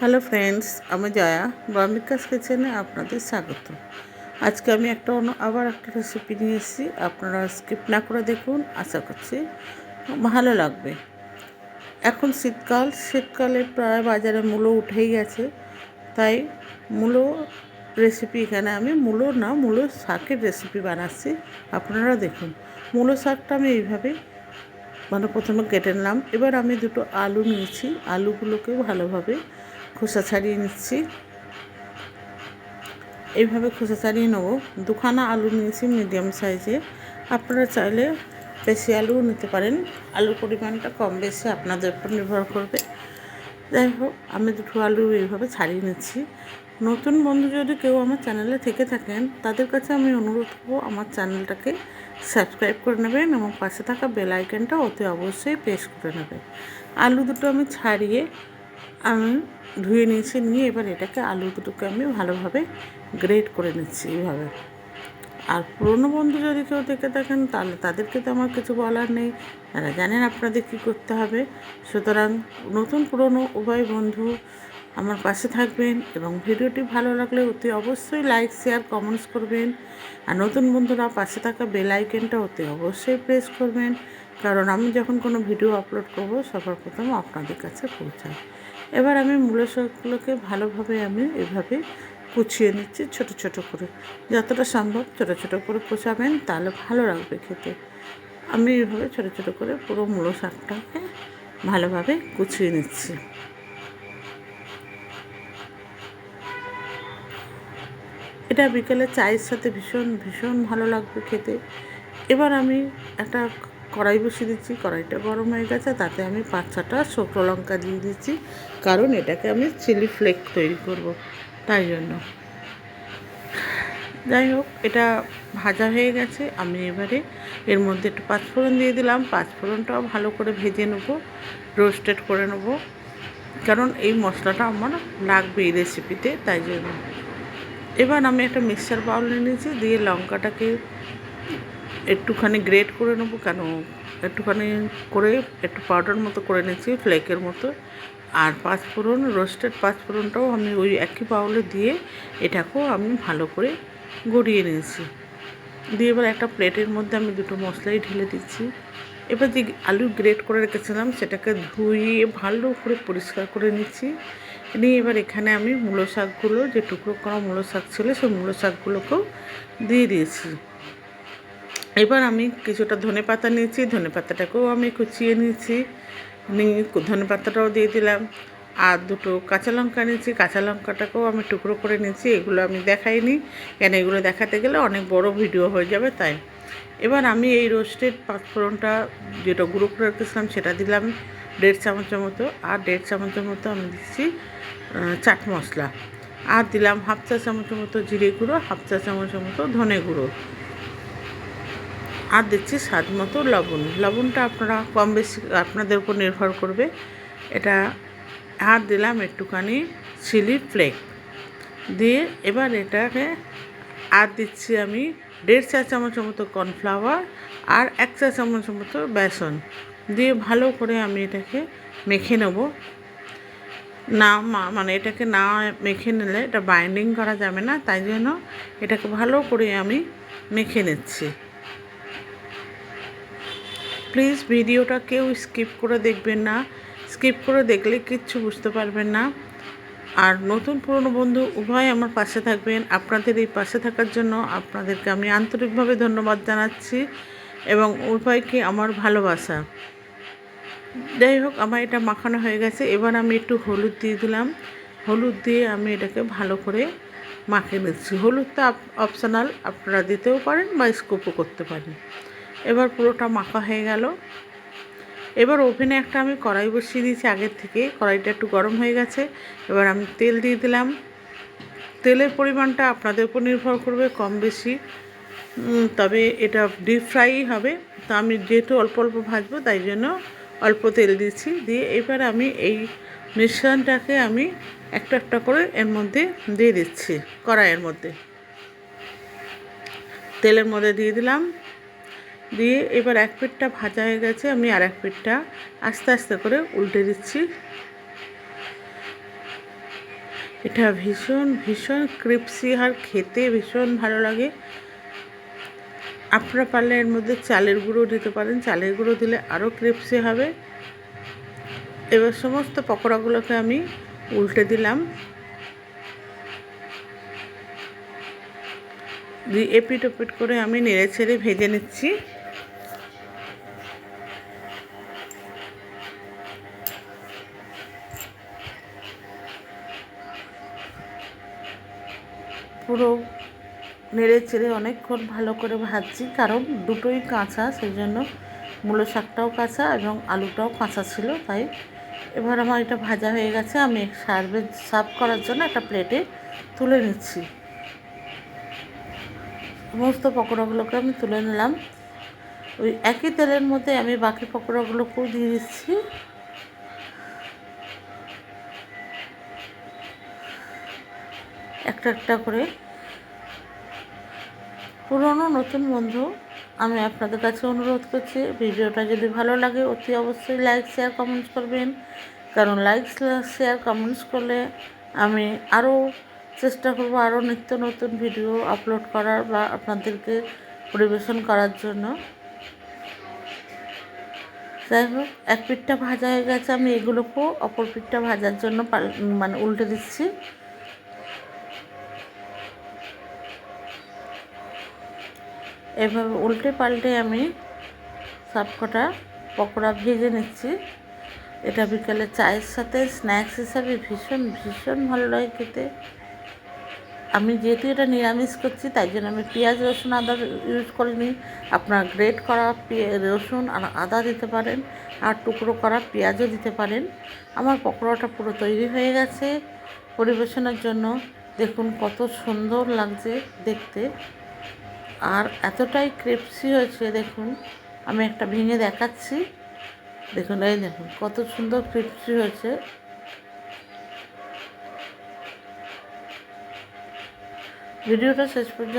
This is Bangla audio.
হ্যালো ফ্রেন্ডস, আমি জয়া ব্রহ্মিকাস কিচেনে আপনাদের স্বাগত। আজকে আমি আবার একটা রেসিপি নিয়ে এসেছি। আপনারা স্কিপ না করে দেখুন, আশা করছি ভালো লাগবে। এখন শীতকালে প্রায় বাজারে মূলো উঠেই গেছে, তাই মূলো রেসিপি এখানে আমি মূলো শাকের রেসিপি বানাচ্ছি। আপনারা দেখুন, মূলো শাকটা আমি এইভাবে প্রথমে কেটে নিলাম। এবার আমি দুটো আলু নিয়েছি, আলুগুলোকে ভালোভাবে খোসা ছাড়িয়ে নিচ্ছি। এইভাবে খোসা ছাড়িয়ে নেবো। দুখানা আলু নিয়েছি মিডিয়াম সাইজে। আপনারা চাইলে বেশি আলুও নিতে পারেন, আলুর পরিমাণটা কম বেশি আপনাদের উপর নির্ভর করবে। যাই হোক, আমি দুটো আলু এইভাবে ছাড়িয়ে নিচ্ছি। নতুন বন্ধু যদি কেউ আমার চ্যানেলে থেকে থাকেন, তাদের কাছে আমি অনুরোধ করবো আমার চ্যানেলটাকে সাবস্ক্রাইব করে নেবেন এবং পাশে থাকা বেল আইকনটা অতি অবশ্যই প্রেস করে নেবেন। আলু দুটো আমি ছাড়িয়ে আমি ধুয়ে নিয়ে এবার আলু দুটোকে আমি ভালোভাবে গ্রেট করে নিচ্ছি এইভাবে। আর পুরনো বন্ধু যদি কেউ দেখে থাকেন, তাহলে তাদেরকে তো আমার কিছু বলার নেই, তারা জানেন আপনাদের কী করতে হবে। সুতরাং নতুন পুরনো উভয় বন্ধু আমার পাশে থাকবেন এবং ভিডিওটি ভালো লাগলে অতি অবশ্যই লাইক শেয়ার কমেন্টস করবেন। আর নতুন বন্ধুরা পাশে থাকা বেল আইকনটা অতি অবশ্যই প্রেস করবেন, কারণ আমি যখন কোনো ভিডিও আপলোড করব সবার প্রথম আপনাদের কাছে পৌঁছায়। এবার আমি মূলো শাকগুলোকে ভালোভাবে আমি এভাবে কুচিয়ে নিচ্ছি ছোট ছোট করে। যতটা সম্ভব ছোট ছোট করে কুচাবেন, তাহলে ভালো লাগবে খেতে। আমি এইভাবে ছোট ছোট করে পুরো মূলো শাকটাকে ভালোভাবে কুচিয়ে নিচ্ছি। এটা বিকেলে চায়ের সাথে ভীষণ ভীষণ ভালো লাগবে খেতে। এবার আমি একটা কড়াই বসিয়ে দিচ্ছি। কড়াইটা গরম হয়ে গেছে, তাতে আমি 5-6টা শুকনো লঙ্কা দিয়ে দিচ্ছি, কারণ এটাকে আমি চিলি ফ্লেক তৈরি করব, তাই জন্য। যাই হোক, এটা ভাজা হয়ে গেছে। আমি এবারে এর মধ্যে একটু পাঁচফোড়ন দিয়ে দিলাম। পাঁচফোড়নটাও ভালো করে ভেজে নেব, রোস্টেড করে নেব, কারণ এই মশলাটা আমার লাগবে এই রেসিপিতে, তাই জন্য। এবার আমি একটা মিক্সচার বাউল নিয়েছি, দিয়ে লঙ্কাটাকে একটুখানি গ্রেট করে নেবো, কেন একটুখানি করে একটু পাউডার মতো করে নিয়েছি, ফ্লেকের মতো। আর পাঁচফোড়ন, রোস্টেড পাঁচফোড়নটাও আমি ওই একই বাউলে দিয়ে এটাকেও আমি ভালো করে গড়িয়ে নিয়েছি। দিয়ে এবার একটা প্লেটের মধ্যে আমি দুটো মশলাই ঢেলে দিচ্ছি। এবার যে আলু গ্রেট করে রেখেছিলাম সেটাকে ধুয়ে ভালো করে পরিষ্কার করে নিচ্ছি। নিয়ে এবার এখানে আমি মূলো শাকগুলো, যে টুকরো করা মূলো শাক ছিল, সেই মূলো শাকগুলোকেও দিয়ে দিয়েছি। এবার আমি কিছুটা ধনেপাতা নিয়েছি, ধনেপাতাটাকেও আমি কুচিয়ে নিয়েছি, নিয়ে ধনেপাতাটাও দিয়ে দিলাম। আর দুটো কাঁচা লঙ্কা নিয়েছি, কাঁচা লঙ্কাটাকেও আমি টুকরো করে নিয়েছি। এগুলো আমি দেখাইনি, কেন এগুলো দেখাতে গেলে অনেক বড় ভিডিও হয়ে যাবে, তাই। এবার আমি এই রোস্টেড পাঁচফোড়নটা যেটা গুঁড়ো করে রেখেছিলাম সেটা দিলাম 1.5 চামচের মতো। আর 1.5 চামচের মতো আমি দিচ্ছি চাট মশলা। আর দিলাম 1/2 চা চামচের মতো জিরে গুঁড়ো, 1/2 চা চামচের মতো ধনে গুঁড়ো। আর দিচ্ছি স্বাদ মতো লবণ। লবণটা আপনারা কম বেশি আপনাদের উপর নির্ভর করবে। এটা আর দিলাম একটুখানি চিলি ফ্লেক দিয়ে। এবার এটাকে আর দিচ্ছি আমি 1.5 চা চামচের মতো কর্নফ্লাওয়ার আর 1 চা চামচের মতো বেসন দিয়ে ভালো করে আমি এটাকে মেখে নেব। এটাকে না মেখে নিলে এটা বাইন্ডিং করা যাবে না, তাই জন্য এটাকে ভালো করে আমি মেখে নিচ্ছি। প্লিজ ভিডিওটা কেউ স্কিপ করে দেখবেন না, স্কিপ করে দেখলে কিচ্ছু বুঝতে পারবেন না। আর নতুন পুরনো বন্ধু উভয় আমার পাশে থাকবেন। আপনাদের এই পাশে থাকার জন্য আপনাদেরকে আমি আন্তরিকভাবে ধন্যবাদ জানাচ্ছি এবং উভয়কে আমার ভালোবাসা। যাই হোক, আমার এটা মাখানো হয়ে গেছে। এবার আমি একটু হলুদ দিয়ে দিলাম। হলুদ দিয়ে আমি এটাকে ভালো করে মাখিয়ে নিচ্ছি। হলুদটা অপশনাল, আপনারা দিতেও পারেন বা স্কিপও করতে পারেন। এবার পুরোটা মাখা হয়ে গেল। এবার ওভেনে একটা আমি কড়াই বসিয়ে দিয়েছি আগের থেকে। কড়াইটা একটু গরম হয়ে গেছে। এবার আমি তেল দিয়ে দিলাম। তেলের পরিমাণটা আপনাদের উপর নির্ভর করবে কম বেশি, তবে এটা ডিপ ফ্রাই হবে। তো আমি যেহেতু অল্প অল্প ভাজবো, তাই জন্য অল্প তেল দিয়েছি। দিয়ে এবার আমি এই মিশ্রণটাকে আমি একটা একটা করে এর মধ্যে দিয়ে দিচ্ছি। কড়াইয়ের মধ্যে তেলের মধ্যে দিয়ে দিলাম। দিয়ে এবার এক পিঠটা ভাজা হয়ে গেছে, আমি আর এক পিঠটা আস্তে আস্তে করে উল্টে দিচ্ছি। এটা ভীষণ ভীষণ ক্রিপসি আর খেতে ভীষণ ভালো লাগে। আপনারা পারলে এর মধ্যে চালের গুঁড়ো দিতে পারেন, চালের গুঁড়ো দিলে আরও ক্রিপসি হবে। এবার সমস্ত পকোড়াগুলোকে আমি উল্টে দিলাম, এপিট ওপিট করে আমি নেড়ে ছেড়ে ভেজে নিচ্ছি। পুরো নেড়ে চেড়ে অনেকক্ষণ ভালো করে ভাজছি, কারণ দুটোই কাঁচা, সেই জন্য মূলো শাকটাও কাঁচা এবং আলুটাও কাঁচা ছিল। তাই এবার আমার এটা ভাজা হয়ে গেছে, আমি সার্ভ করার জন্য একটা প্লেটে তুলে নিচ্ছি। সমস্ত পকোড়াগুলোকে আমি তুলে নিলাম। ওই একই তেলের মধ্যে আমি বাকি পকোড়াগুলোকেও দিয়ে দিচ্ছি। একটা একটা করে। পুরনো নতুন বন্ধু, আমি আপনাদের কাছে অনুরোধ করছি, ভিডিওটা যদি ভালো লাগে অতি অবশ্যই লাইক শেয়ার কমেন্টস করবেন, কারণ লাইক শেয়ার কমেন্টস করলে আমি আরও চেষ্টা করব আরও নিত্য নতুন ভিডিও আপলোড করার বা আপনাদেরকে পরিবেশন করার জন্য। যাই হোক, এক পিঠটা ভাজা হয়ে গেছে, আমি এগুলোকেও অপর পিঠটা ভাজার জন্য উল্টে দিচ্ছি। এভাবে উল্টে পাল্টে আমি সবকটা পকোড়া ভেজে নিচ্ছি। এটা বিকালে চায়ের সাথে স্ন্যাক্স হিসাবে ভীষণ ভীষণ ভালো লাগে খেতে। আমি যেহেতু এটা নিরামিষ করছি, তাই জন্য আমি পেঁয়াজ রসুন আদা ইউজ করিনি। আপনার গ্রেট করা রসুন আর আদা দিতে পারেন, আর টুকরো করা পেঁয়াজও দিতে পারেন। আমার পকোড়াটা পুরো তৈরি হয়ে গেছে পরিবেশনের জন্য। দেখুন কত সুন্দর লাগছে দেখতে, আর এতটাই ক্রিপসি হয়েছে। দেখুন, আমি একটা ভেঙে দেখাচ্ছি। দেখুন, এই দেখুন কত সুন্দর ক্রিপসি হয়েছে। ভিডিওটা শেষ পর্যন্ত